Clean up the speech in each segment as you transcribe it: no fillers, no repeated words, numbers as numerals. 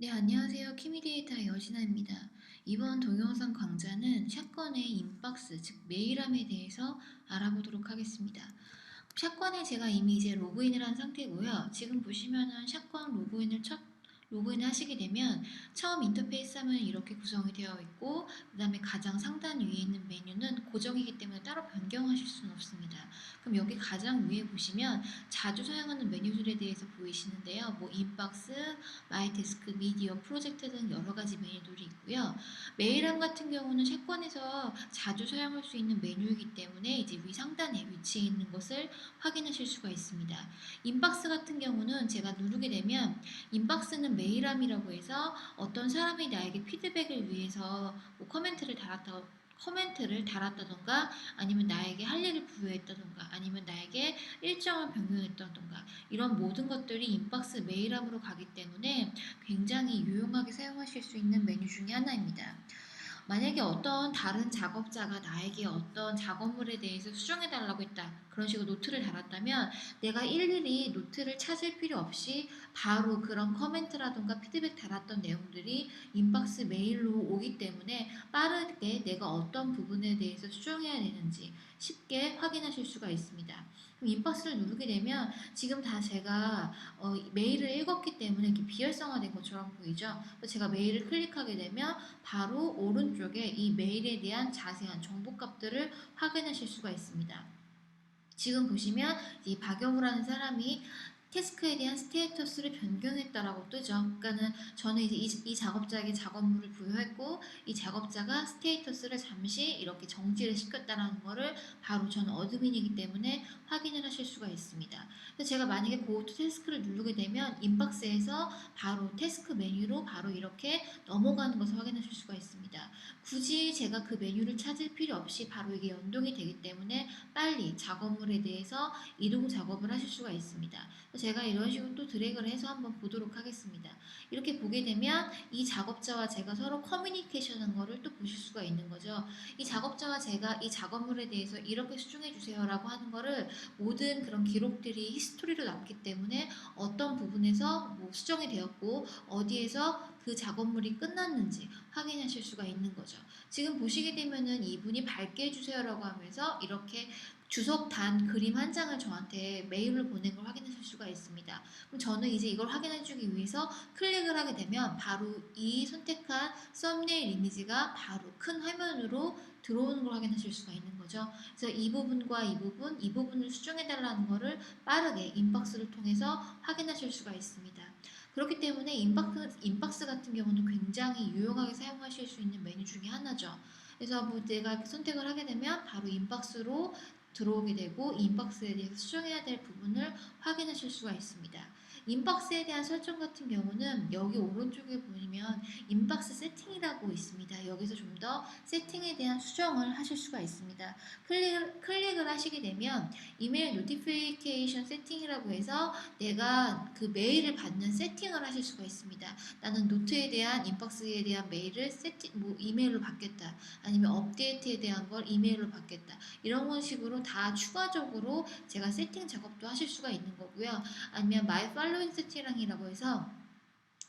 네, 안녕하세요. 키미데이터의 여진아입니다. 이번 동영상 강좌는 샷건의 인박스, 즉 메일함에 대해서 알아보도록 하겠습니다. 샷건에 제가 이미 이제 로그인을 한 상태고요. 지금 보시면은 샷건 로그인을 하시게 되면 처음 인터페이스 화면은 이렇게 구성이 되어 있고, 그 다음에 가장 상단 위에 있는 메뉴는 고정이기 때문에 따로 변경하실 수는 없습니다. 그럼 여기 가장 위에 보시면 자주 사용하는 메뉴들에 대해서 보이시는데요. 뭐 인박스, 마이데스크, 미디어, 프로젝트 등 여러 가지 메뉴들이 있고요. 메일함 같은 경우는 샷건에서 자주 사용할 수 있는 메뉴이기 때문에 이제 위 상단에 위치해 있는 것을 확인하실 수가 있습니다. 인박스 같은 경우는 제가 누르게 되면 인박스는 메일함이라고 해서 어떤 사람이 나에게 피드백을 위해서 뭐 코멘트를 달았다던가 아니면 나에게 할 일을 부여했다던가 아니면 나에게 일정을 변경했다던가 이런 모든 것들이 인박스 메일함으로 가기 때문에 굉장히 유용하게 사용하실 수 있는 메뉴 중에 하나입니다. 만약에 어떤 다른 작업자가 나에게 어떤 작업물에 대해서 수정해 달라고 했다. 그런 식으로 노트를 달았다면 내가 일일이 노트를 찾을 필요 없이 바로 그런 커멘트라든가 피드백 달았던 내용들이 인박스 메일로 오기 때문에 빠르게 내가 어떤 부분에 대해서 수정해야 되는지 쉽게 확인하실 수가 있습니다. 인박스를 누르게 되면 지금 다 제가 메일을 읽었기 때문에 이렇게 비활성화된 것처럼 보이죠. 제가 메일을 클릭하게 되면 바로 오른쪽에 이 메일에 대한 자세한 정보값들을 확인하실 수가 있습니다. 지금 보시면 이 박영우라는 사람이 태스크에 대한 스테이터스를 변경했다라고 뜨죠. 그러니까는 저는 이제 이 작업자에게 작업물을 부여했고 이 작업자가 스테이터스를 잠시 이렇게 정지를 시켰다라는 거를 바로 저는 어드민이기 때문에 확인을 하실 수가 있습니다. 그래서 제가 만약에 Go to Task를 누르게 되면 인박스에서 바로 태스크 메뉴로 바로 이렇게 넘어가는 것을 확인하실 수가 있습니다. 굳이 제가 그 메뉴를 찾을 필요 없이 바로 이게 연동이 되기 때문에 빨리 작업물에 대해서 이동 작업을 하실 수가 있습니다. 제가 이런 식으로 또 드래그를 해서 한번 보도록 하겠습니다. 이렇게 보게 되면 이 작업자와 제가 서로 커뮤니케이션 한 거를 또 보실 수가 있는 거죠. 이 작업자와 제가 이 작업물에 대해서 이렇게 수정해 주세요 라고 하는 거를 모든 그런 기록들이 히스토리로 남기 때문에 어떤 부분에서 뭐 수정이 되었고 어디에서 그 작업물이 끝났는지 확인하실 수가 있는 거죠. 지금 보시게 되면은 이분이 밝게 해주세요라고 하면서 이렇게 주석 단 그림 한 장을 저한테 메일로 보낸 걸 확인하실 수가 있습니다. 그럼 저는 이제 이걸 확인해주기 위해서 클릭을 하게 되면 바로 이 선택한 썸네일 이미지가 바로 큰 화면으로 들어오는 걸 확인하실 수가 있는 거죠. 그래서 이 부분과 이 부분을 수정해달라는 거를 빠르게 인박스를 통해서 확인하실 수가 있습니다. 그렇기 때문에 인박스 같은 경우는 굉장히 유용하게 사용하실 수 있는 메뉴 중에 하나죠. 그래서 뭐 내가 선택을 하게 되면 바로 인박스로 들어오게 되고 인박스에 대해서 수정해야 될 부분을 확인하실 수가 있습니다. 인박스에 대한 설정 같은 경우는 여기 오른쪽에 보시면 인박스 세팅이라고 있습니다. 여기서 좀 더 세팅에 대한 수정을 하실 수가 있습니다. 클릭을 하시게 되면 이메일 노티피케이션 세팅이라고 해서 내가 그 메일을 받는 세팅을 하실 수가 있습니다. 나는 노트에 대한 인박스에 대한 메일을 이메일로 받겠다. 아니면 업데이트에 대한 걸 이메일로 받겠다. 이런 식으로 다 추가적으로 제가 세팅 작업도 하실 수가 있는 거고요. 아니면 My Following 세팅이라고 해서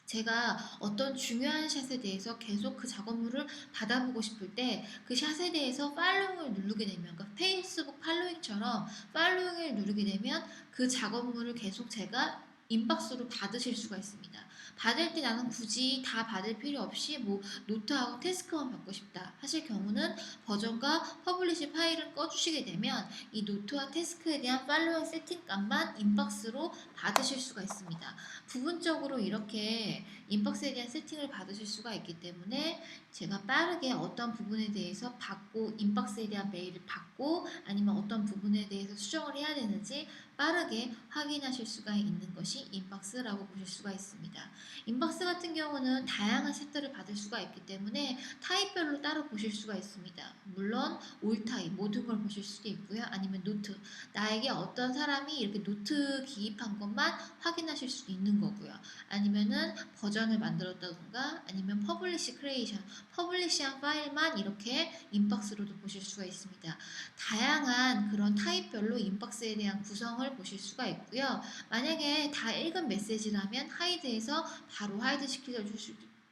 제가 어떤 중요한 샷에 대해서 계속 그 작업물을 받아보고 싶을 때 그 샷에 대해서 팔로잉을 누르게 되면 그러니까 페이스북 팔로잉처럼 팔로잉을 누르게 되면 그 작업물을 계속 제가 인박스로 받으실 수가 있습니다. 받을 때 나는 굳이 다 받을 필요 없이 뭐 노트하고 태스크만 받고 싶다 하실 경우는 버전과 퍼블리시 파일을 꺼주시게 되면 이 노트와 태스크에 대한 팔로잉 세팅값만 인박스로 받으실 수가 있습니다. 부분적으로 이렇게 인박스에 대한 세팅을 받으실 수가 있기 때문에 제가 빠르게 어떤 부분에 대해서 받고 인박스에 대한 메일을 받고 아니면 어떤 부분에 대해서 수정을 해야 되는지 빠르게 확인하실 수가 있는 것이 인박스라고 보실 수가 있습니다. 인박스 같은 경우는 다양한 셋들을 받을 수가 있기 때문에 타입별로 따로 보실 수가 있습니다. 물론 올 타입 모든 걸 보실 수도 있고요. 아니면 노트 나에게 어떤 사람이 이렇게 노트 기입한 것만 확인하실 수도 있는 거고요. 아니면은 버전을 만들었다던가 아니면 퍼블리시 크리에이션 퍼블리시한 파일만 이렇게 인박스로도 보실 수가 있습니다. 다양한 그런 타입별로 인박스에 대한 구성을 보실 수가 있고요. 만약에 다 읽은 메시지라면 하이드에서 바로 하이드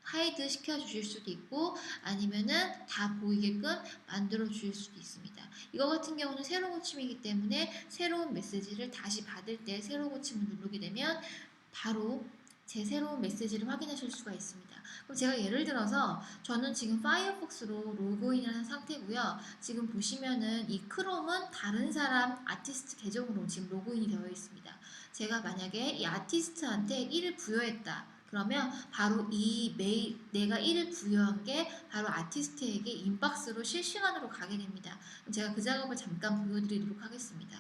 하이드 시켜주실 수도 있고 아니면은 다 보이게끔 만들어 주실 수도 있습니다. 이거 같은 경우는 세로 고침이기 때문에 새로운 메시지를 다시 받을 때 세로 고침을 누르게 되면 바로 제 새로운 메시지를 확인하실 수가 있습니다. 그럼 제가 예를 들어서 저는 지금 파이어폭스로 로그인을 한 상태고요. 지금 보시면은 이 크롬은 다른 사람 아티스트 계정으로 지금 로그인이 되어 있습니다. 제가 만약에 이 아티스트한테 1을 부여했다. 그러면 바로 이 메일 내가 1을 부여한 게 바로 아티스트에게 인박스로 실시간으로 가게 됩니다. 제가 그 작업을 잠깐 보여드리도록 하겠습니다.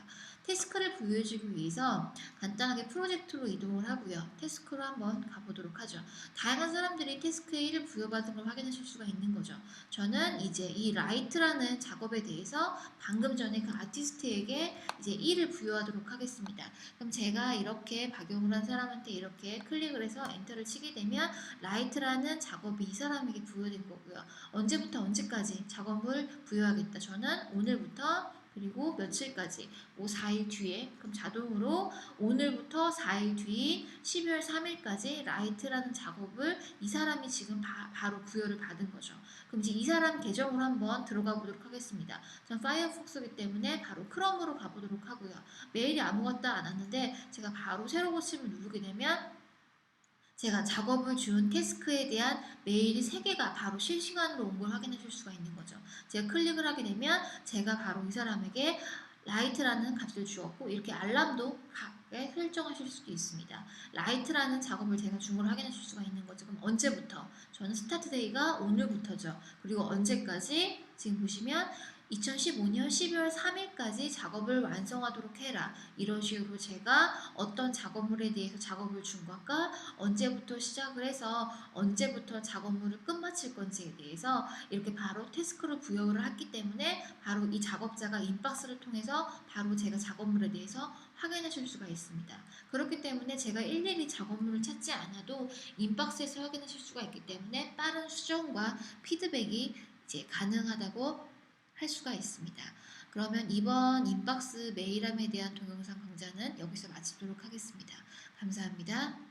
태스크를 부여해주기 위해서 간단하게 프로젝트로 이동을 하고요. 태스크로 한번 가보도록 하죠. 다양한 사람들이 태스크에 1을 부여받은 걸 확인하실 수가 있는 거죠. 저는 이제 이 라이트라는 작업에 대해서 방금 전에 그 아티스트에게 이제 1을 부여하도록 하겠습니다. 그럼 제가 이렇게 박용을 한 사람한테 이렇게 클릭을 해서 엔터를 치게 되면 라이트라는 작업이 이 사람에게 부여된 거고요. 언제부터 언제까지 작업을 부여하겠다. 저는 오늘부터 그리고 며칠까지 4일 뒤에 그럼 자동으로 오늘부터 4일 뒤 12월 3일까지 라이트라는 작업을 이 사람이 지금 바로 부여를 받은 거죠. 그럼 이제 이 사람 계정으로 한번 들어가 보도록 하겠습니다. 전 파이어폭스이기 때문에 바로 크롬으로 가보도록 하고요. 메일이 아무것도 안 왔는데 제가 바로 새로 고침을 누르게 되면 제가 작업을 준 태스크에 대한 메일이 3개가 바로 실시간으로 온 걸 확인하실 수가 있는 거죠. 제가 클릭을 하게 되면 제가 바로 이 사람에게 라이트라는 값을 주었고 이렇게 알람도 설정하실 수도 있습니다. 라이트라는 작업을 제가 준 걸 확인하실 수가 있는 거죠. 그럼 언제부터? 저는 스타트 데이가 오늘부터죠. 그리고 언제까지? 지금 보시면 2015년 12월 3일까지 작업을 완성하도록 해라. 이런 식으로 제가 어떤 작업물에 대해서 작업을 준 것과 언제부터 시작을 해서 언제부터 작업물을 끝마칠 건지에 대해서 이렇게 바로 태스크를 부여를 했기 때문에 바로 이 작업자가 인박스를 통해서 바로 제가 작업물에 대해서 확인하실 수가 있습니다. 그렇기 때문에 제가 일일이 작업물을 찾지 않아도 인박스에서 확인하실 수가 있기 때문에 빠른 수정과 피드백이 이제 가능하다고 할 수가 있습니다. 그러면 이번 인박스 메일함에 대한 동영상 강좌는 여기서 마치도록 하겠습니다. 감사합니다.